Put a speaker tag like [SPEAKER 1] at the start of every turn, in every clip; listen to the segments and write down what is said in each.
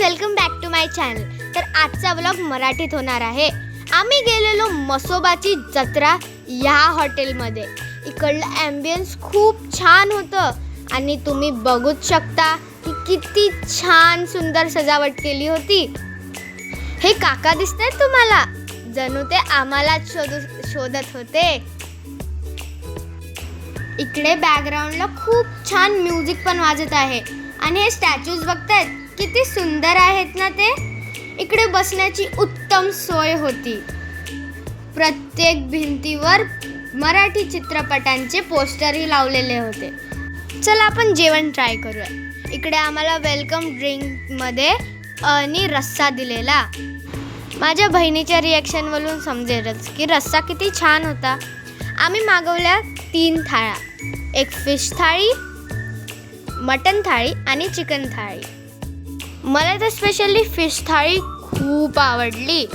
[SPEAKER 1] Welcome back to my channel. तर आजचा vlog मराठीत होणार आहे। आम्ही गेलेलो मसोबाची जत्रा या हॉटेलमध्ये। इकडलं ॲम्बियन्स खूप छान होतं आणि तुम्ही बघूच शकता की किती छान सुंदर सजावट केली होती। हे काका दिसतात तुम्हाला, जणू ते आम्हाला शोधत होते। इकडे बॅकग्राऊंडला खूप छान म्युझिक पण वाजत आहे आणि हे स्टॅच्यूज बघतायत किती सुंदर आहेत ना ते। इकडे बसण्याची उत्तम सोय होती। प्रत्येक भिंतीवर मराठी चित्रपटांचे पोस्टरही लावलेले होते। चला आपण जेवण ट्राय करूया। इकडे आम्हाला वेलकम ड्रिंकमध्ये आणि रस्सा दिलेला। माझ्या बहिणीच्या रिॲक्शनवरून समजेलच की रस्सा किती छान होता। आम्ही मागवल्या 3 थाळ्या, एक फिश थाळी, मटन थाळी आणि चिकन थाळी। मला तर स्पेशली फिश थाळी खूप आवडली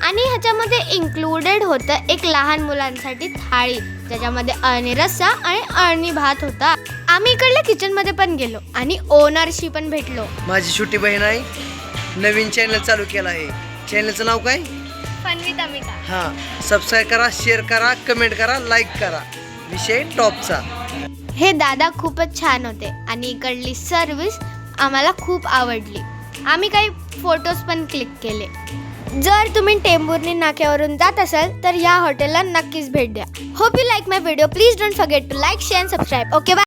[SPEAKER 1] आणि ह्याच्यामध्ये इन्क्लुडेड होतं एक लहान मुलांसाठी थाळी, ज्याच्यामध्ये अळणी रस्सा आणि अळणी भात होता। आम्ही इकडल्या किचनमध्ये पण गेलो आणि ओनरशी पण भेटलो।
[SPEAKER 2] माझी छोटी बहीण आहे, नवीन चॅनल चालू केला आहे। चॅनलचं नाव काय?
[SPEAKER 1] फनवित अमिता।
[SPEAKER 2] हां, सबस्क्राईब करा, शेअर करा, कमेंट करा, लाईक करा। विषय टॉपचा।
[SPEAKER 1] हे दादा खूपच छान होते आणि इकडली सर्विस आम्हाला खूप आवडली। आम्ही काही फोटोज पण क्लिक केले। जर तुम्ही टेंभुर्णी नाक्यावरून जात असाल तर या हॉटेलला नक्कीच भेट द्या। Hope you like my video. Please don't forget to like, share, subscribe. Okay bye.